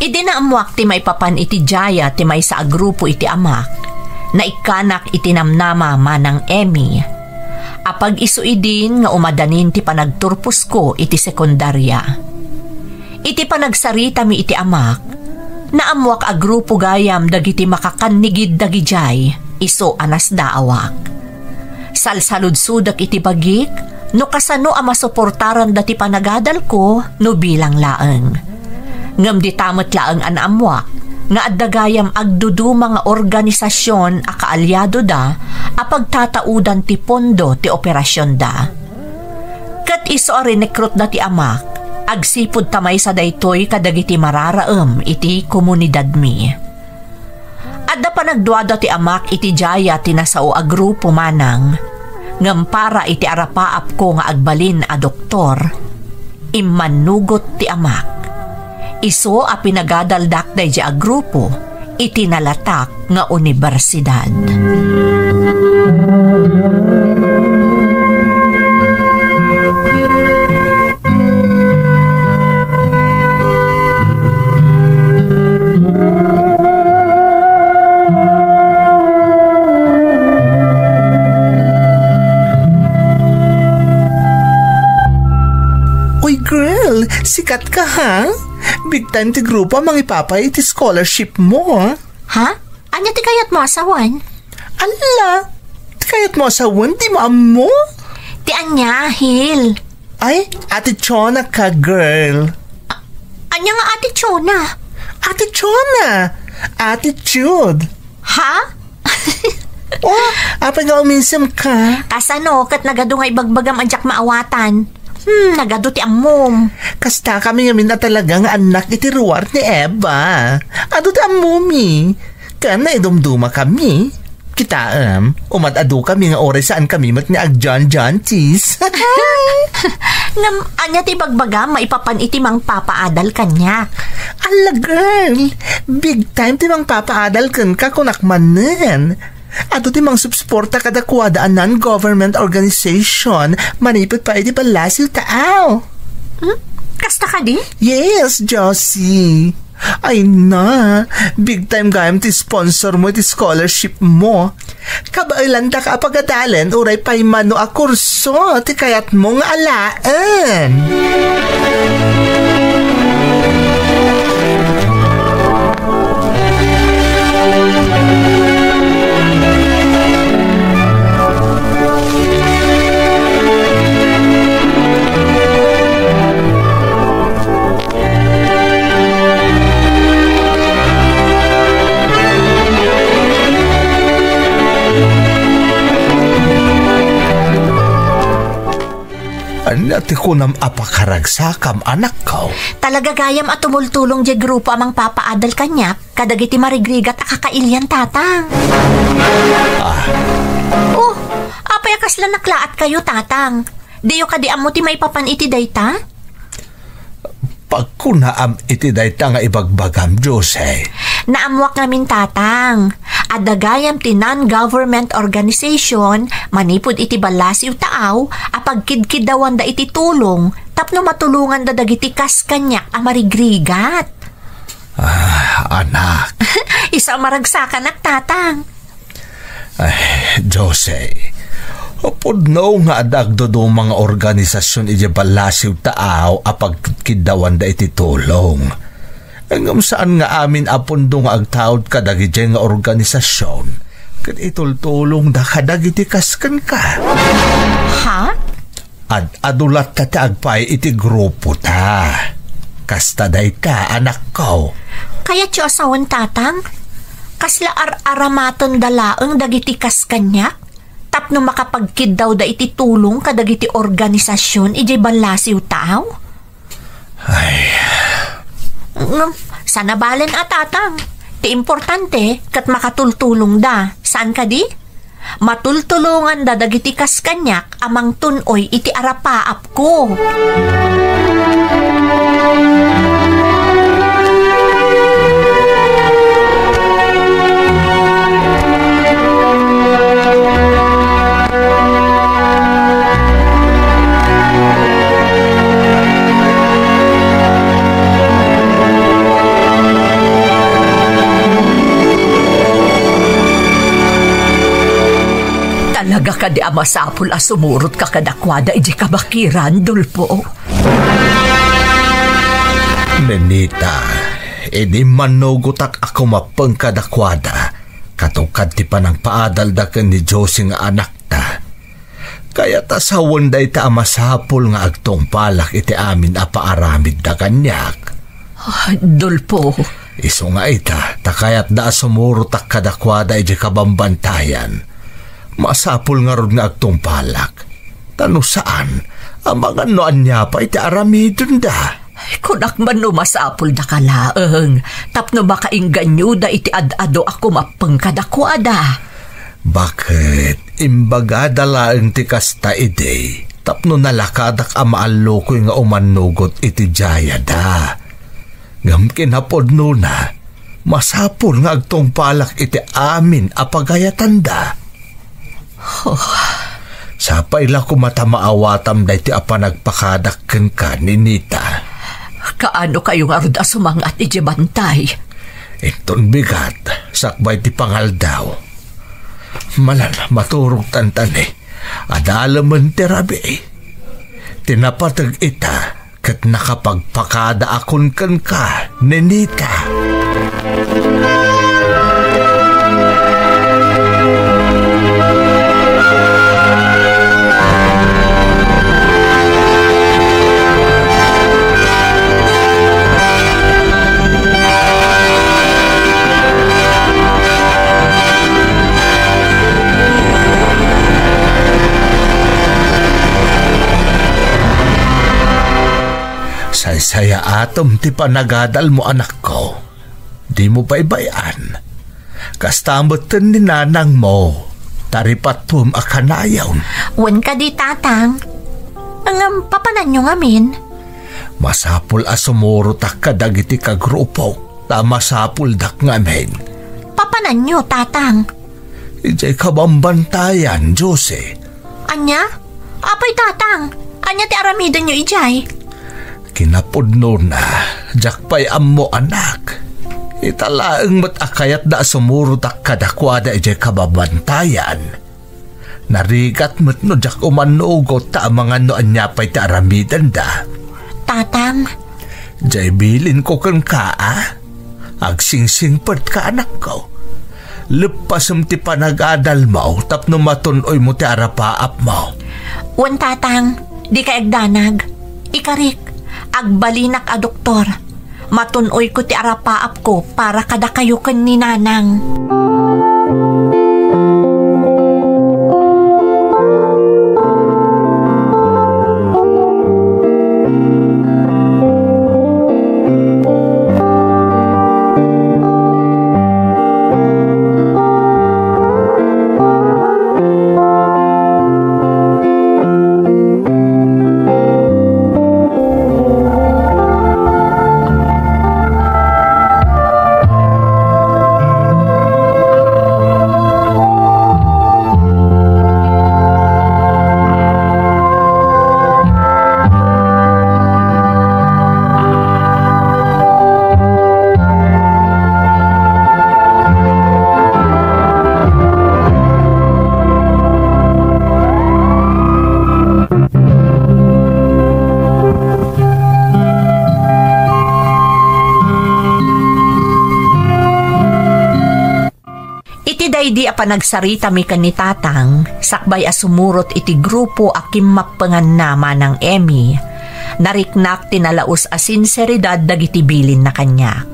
Idinaamuak ti may papan iti jaya ti may sa agrupo iti amak na ikanak iti namnama manang Emmy. Apag isuidin nga umadanin ti panagturpos ko iti sekundarya. Iti panagsarita mi iti amak naamuak agrupo gayam dagiti makakanigid dagijay iso anas daawak. Salsaludsudak iti bagik no kasano a masuportaran dati panagadal ko no bilang laeng. Ngam di tamat laang anamwak nga addagayam agdudu mga organisasyon a kaalyado da apag tataudan ti pondo ti operasyon da. Kat iso a rinekrut da ti amak agsipud tamay sa daytoy kadagiti mararaem iti komunidad mi. Adda pa nagduada ti amak iti jaya tinasao a grupo manang ngam para iti arapaap ko nga agbalin a doktor immanugot ti amak. Iso a pinagadaldak day a grupo itinalatak nga universidad. Uy girl, sikat ka ha? Big time ti grupo mangipapay iti scholarship mo, ha? Ha? Anya ti kayat mo asawan? Ala, ti kayat mo asawan, di mo amo? Ti anya, Hil. Ay, Ate Chona ka, girl. Anya nga Ate Chona? Ate Chona! Attitude! Ha? Oh, apa nga uminsam ka? Kasano, kat nagado nga ibagbagam anjak maawatan. Nagado ti amom. Kasta kami ngamin na talagang anak iti ruwar ni Eva. Ado ti amumi. Kana idumduma kami. Kita, umadado kami nga oras saan kami mat nga ag John cheese. Ngam, anya ti bagbaga, maipapan iti mang papaadal kanya. Ala girl, big time ti mang papaadal kan ka kunak manen. Ato ti mang subsporta kada kuwada a non-government organization, manipot pa iti palasiw tao. Kasta ka di? Yes, Josie. Ay na, big time gayam ti sponsor mo ti scholarship mo. Kabailan ta ka pagadalan, uray pa'y mano a kurso, ti kayat mong alaan. Anati ko nam apakaragsakam anak ko. Talaga gayam at tumultulong di grupo amang papaadal kanya, kadagiti marigrigat a kakailyan tatang. Oh, apay kasla naklaat kayo tatang. Diyo ka di amo ti may papan iti dayta? Pagkunaam iti dayta nga ibagbagam, Jose. Naamwak namin tatang. Adagayam ti non-government organization, manipod iti balasiw taaw, apagkidkidawan da iti tulong, tapno matulungan da dagiti kas kanyak a marigrigat. Anak. Isa maragsakan ak tatang. Ay, Jose, pudno nga adagdo do mga organisasyon iti balasiw taaw apagkidawan da iti tulong. Ngam saan nga amin apundo nga agtaod kadagiti nga organisasyon ket itultulong da kadagiti kasken ka. Ha? Adulat ta agpay iti grupo ta. Kasta dayta anak ko. Kaya tiyo asawan tatang? Kasla aramaton dalaeng dagiti kaskanyak? Tapno makapagkid daw da iti tulong kadagiti organisasyon iti balasiw tao? Ay... Sana balen tatang. Ti importante kat makatultulong da. Saan ka di? Matultulungan da dagiti kaskanyak amang tunoy iti arapaap ko. Talaga ka di amasapul a sumurot ka kadakwada iji kabakiran, Dulpo. Nenita, edi manugutak ako mapeng kadakwada. Katukad ti panang paadal da ken ni Josie nga anak ta. Kaya ta sawon day ta amasapul nga agtong palak iti amin a paaramid da kanyak. Dulpo. Iso nga ita, takayat da sumurutak kadakwada iji kabambantayan. Masapul nga ron nga agtong palak. Tano saan? Ang mga noan niya pa iti aramidon da. Kunak man no masapul da kalaeng. Tapno makaingganyo da iti ad-ado ako mapeng kadakwada. Bakit? Imbaga dalaeng ti kasta ide. Tapno nalakadak amaalo ko nga umanugot iti jaya da. Ngam kinapod nuna. Masapul nga agtong palak iti amin apagayatan da. Sapay la ko matamaawatam da iti apa nagpakadak ken ka ni Nita. Kaano kayo nga ron asumangat iti bantay? Iton bigat, sakbay ti pangal daw. Malala maturog tantane, adalaman terabi. Tinapatag ita, kat nakapagpakada akon ken ka ni Nita. Saya atom ti panagadal mo anak ko. Di mo baybayan. Kastamatan ni nanang mo, taripatum akanayaw. Wan ka di, tatang. Ang papanan nyo ngamin. Masapul asumuro tak kadagiti ka grupo, ta masapul dak ngamin. Papanan nyo, tatang. Ijay kabambantayan, Jose. Anya? Apay, tatang. Anya ti aramidan nyo, ijay? Kinapudno na, jakpay ammo anak. Italaang matakayat na sumurutak kadakwada ijay kababantayan. Narigat mo't no jak umanugot ta mga no anyapay ta aramidan da. Tatang? Jay bilin ko kan kaa. Agsingsingpad ka anak ko. Lepasam ti panag-adal mo tapno matunoy mo ti arapaap mo. Wan, tatang. Di ka agdanag. Ikarik. Agbalinak a doktor. Matunoy ko ti arapaap ko para kada kayo ken ni nanang. Di apanagsarita mi kan ni tatang, sakbay asumurot iti grupo akim mappengan nama ng Emmy, nariknak tinalaos a sinseridad dagiti bilin na kanyak.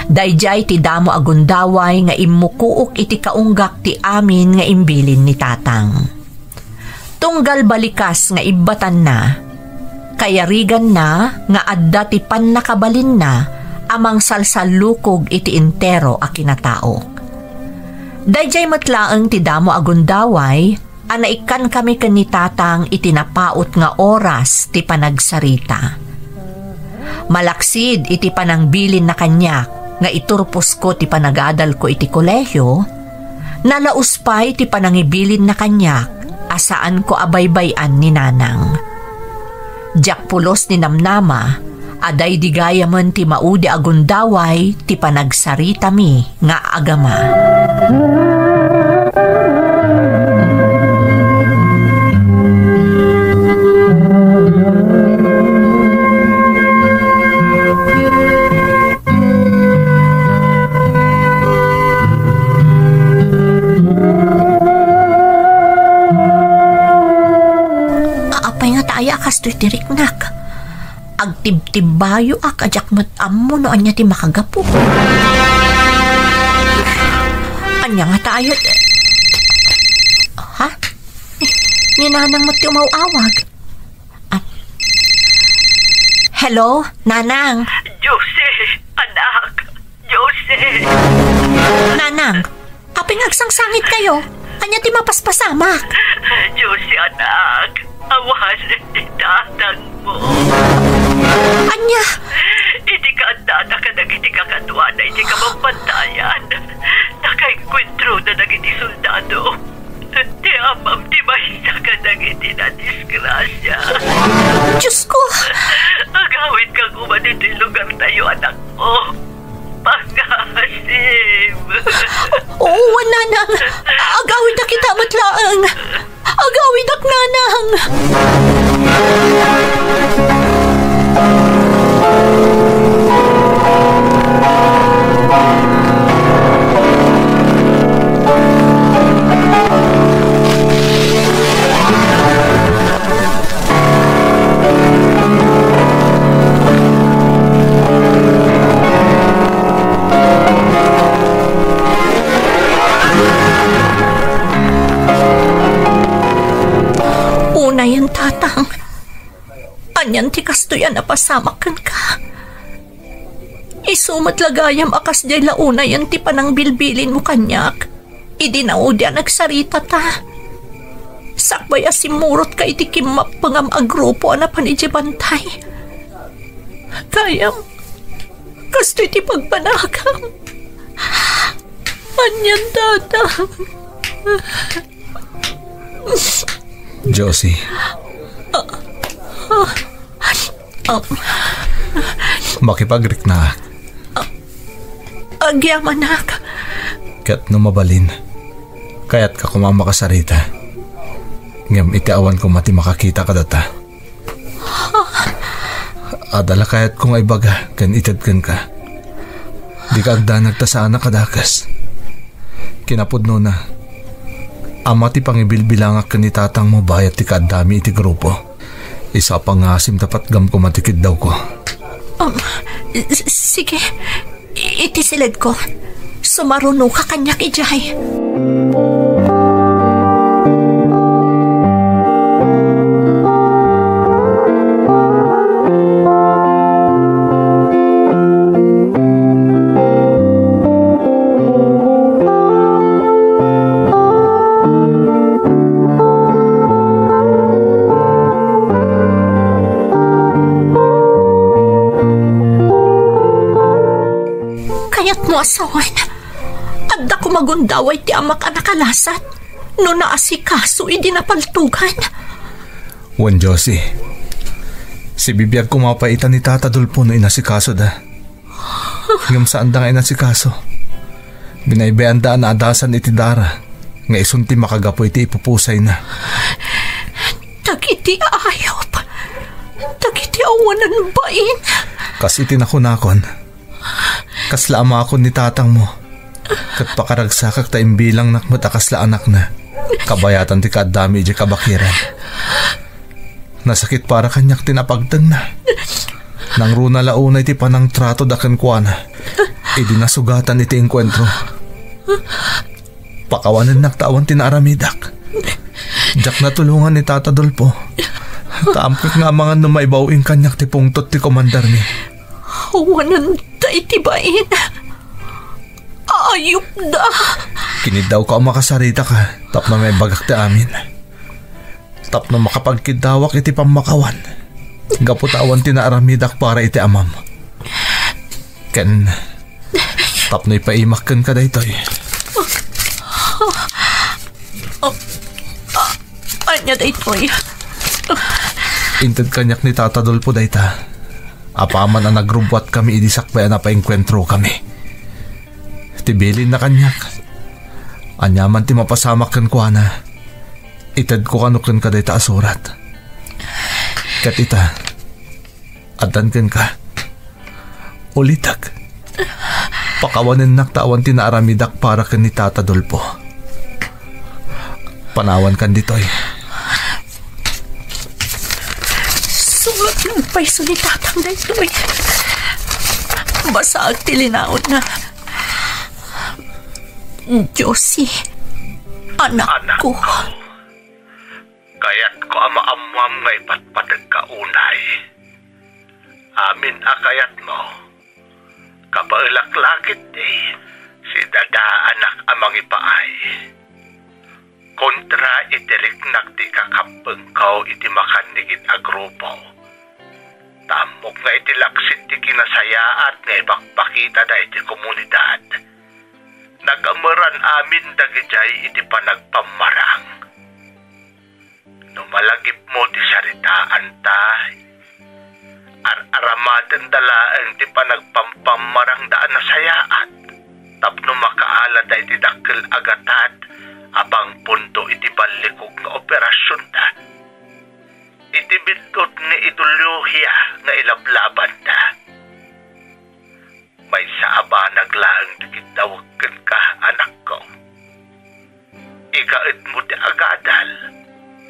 Dayjay ti damo agundaway nga imukuok iti kaunggak ti amin nga imbilin ni tatang. Tunggal balikas nga ibatan na, kayarigan na nga adda ti pannakabalin na amang salsalukog iti intero a kinatao. Dayjay matlaang ti damo agundaway, anaikan kami ken ni tatang itinapaot nga oras ti panagsarita. Malaksid iti panangbilin na kanyak nga iturpos ko ti panagadal ko iti kolehyo, nalauspay ti panangibilin na kanyak asaan ko abaybayan ni nanang. Jakpulos ni namnama, aday digaya man ti maudi agundaway ti panagsarita mi nga agama. Apay nga tayo akastoy tiriknak. Agtib-tibbayo akajak matammo no anya ti makagapo. Anya nga tayo. Ha? Ni nanang mo ti umawawag. Hello, nanang? Jose, anak. Jose. Nanang, aping agsangsangit kayo. Anya ti mapaspasamak. Jose, anak. Awan ni tatang mo. Anya? Iti ka andada ka nagiti kakadwa na iti ka mampantayan. Nakainkwentro na nagiti soldado. Ti amam ti mahisa ka nagiti na disgrasya. Diyos ko! Agawin ka kuman iti lugar tayo, anak mo. Pangasim. Oo, nanang. Agawin na kita matlaang. Agawin ak nanang. Unayan, tatang. Anyan ti kastoyan na pasamakan ka. May sumat lagayam akas jay launa yan ti panang bilbilin mo kanyak. Idi na o diyan nagsarita ta. Sakbay asimurot ka iti kimap pangam agrupo na panidya bantay. Kayam, kasto iti pagpanakam. Anyan dada. Josie. Makipagrik na. Agyamanak. Kaya't no mabalin. Kaya't ka kumama kasarita. Ngam iti awan ko mati makakita ka data. Adala kaya't kung ay baga kan itadkan ka. Di ka agda nagtasana kadakas. Kinapudno na. Ama ti pangibilbilangak ka ni tatang mo bayat ti kadami iti grupo. Isa pang asim tapat gam ko matikid daw ko. Sige, iti silid ko. Sumaruno ka kanyak ijay. Kaya't mo asawan. Adda ko magundaway ti amak anakalasat. No naasikaso idi napaltugan. Wan Josie. Si bibiyag kumapaitan ni Tata Dulpo no inasikaso da. Ngam saan da nga inasikaso. Binaybayan da na adasan iti dara. Nga isunti makagapo iti ipupusay na. Tagiti ayop. Tagiti awanan bain. Kas iti nakunakon. Kas laama ako ni tatang mo. Kat pakaragsakak ta imbilang nakmatakas la anak na. Kabayatan ti kadami di kabakiran. Nasakit para kanyak tinapagtang na. Nang runa launa iti panang trato dakan kuana. Idi nasugatan iti enkwentro. Pakawanan naktawan tinaramidak. Jak natulungan ni Tata Dulpo. Taampik nga mga numaibawing kanyak ti pungtot ti komandar ni. Awanan da iti bain. Ayop da. Kinid daw ka makasarita ka. Tap na may bagak ti amin. Tap na makapagkidawak iti pamakawan. Gaputawan tinaaramidak para iti amam. Ken tap na ipaimak ken ka daytoy. Anya daytoy. Inted kanyak ni Tata Dulpo dayta. Apaman na nagrubwat kami idisakbayan na paengkwentro kami. Tibilin na kanyak. Anyaman ti mapasamak kan ko na. Ited ko kanukin ka dayta asurat. Kat ita, adan kan ka. Ulitag. Pakawanin naktawan tinaaramidak para kan ni Tata Dulpo. Panawan kan ditoy. Sulat ng paiso ni tatang daytoy. Basa ang tilinaon na. Josie, anak ko. Kaya't ko amaamwam nga ipatpatag ka unay. Amin akayat mo. Kabaulaklakit si dada anak amang ipaay. Kontra itiriknak di kakapeng kau iti makanigit agrupo. Tamok nga itilaksit di kinasayaat nga ibakbakita da iti komunidad. Nagameran amin dagijay iti panagpamarang. Numalagip mo ti saritaan ta. Aramaten dalaeng ti panagpampamarang daan na sayaat. Tapno makaala da iti dakkel agatad. Abang punto iti balikog nga operasyon ta. Iti bindot nga ideolohiya nga ilablaban ta. May saaba naglaang digitawagkan ka, anak ko. Ikaid mo ti agadal.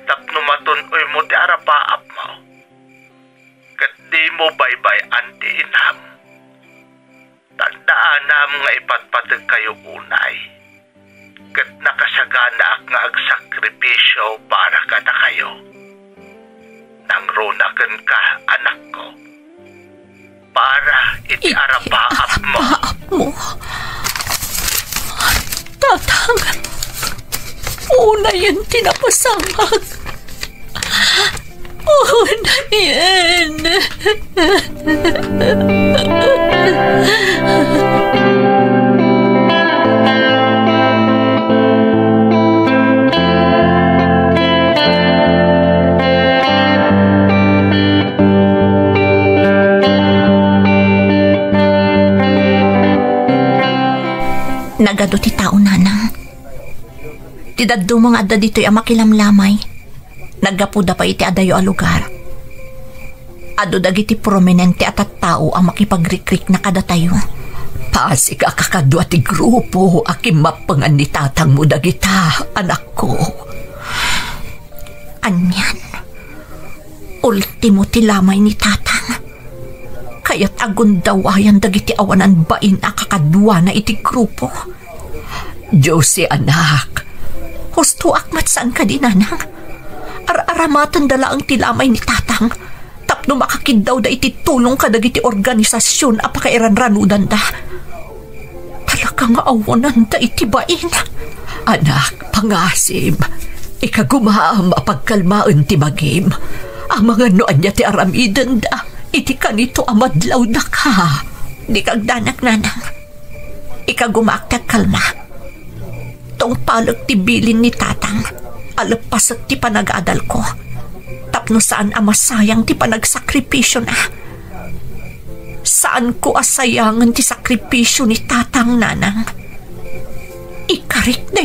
Tapno matunoy mo ti arapaap mo. Kat di mo baybay anti inam. Tandaanam nga ipatpatag kayo unay. Kat nakasagana ak nga agsakripisyo para ka na kayo. Nang runakan ka, anak ko. para iti arapaap mo. Arapaap mo? Tatang, una yan tinapasamag. Una yan. Nagado ti tao, nanang. Tidaddo mga adda dito'y amakilamlamay. Naggapuda pa iti adayo a lugar. Ado dagiti prominente at tao ang makipagrikrik na kadatayo. Pasig kakadwa ti grupo akim mapangan ni tatang mo dagita, anak ko. Anyan. Ultimo ti lamay ni tatang. Kaya't agundawayan dagiti awanan bain a kakadwa na iti grupo. Josie, anak. Husto akmat saan ka di, nanang? Aramatan dala ang tilamay ni tatang. Tapno makakidaw da iti tulong ka dagiti organisasyon a pakairanranudan da. Talagang awanan da iti bain. Anak, pangasim. Ikagumaam apagkalmaan ti bagim. Ang mga noan niya ti aramidan da. Iti kanito amadlaw na ka. Di kagdanak, nanang. Ikagumaak kalma. Tong palag ti bilin ni tatang. Alapas at ti panag-adal ko. Tapno saan amasayang ti panagsakripisyo na. Saan ko asayangan ti sakripisyo ni tatang, nanang? Ikarik na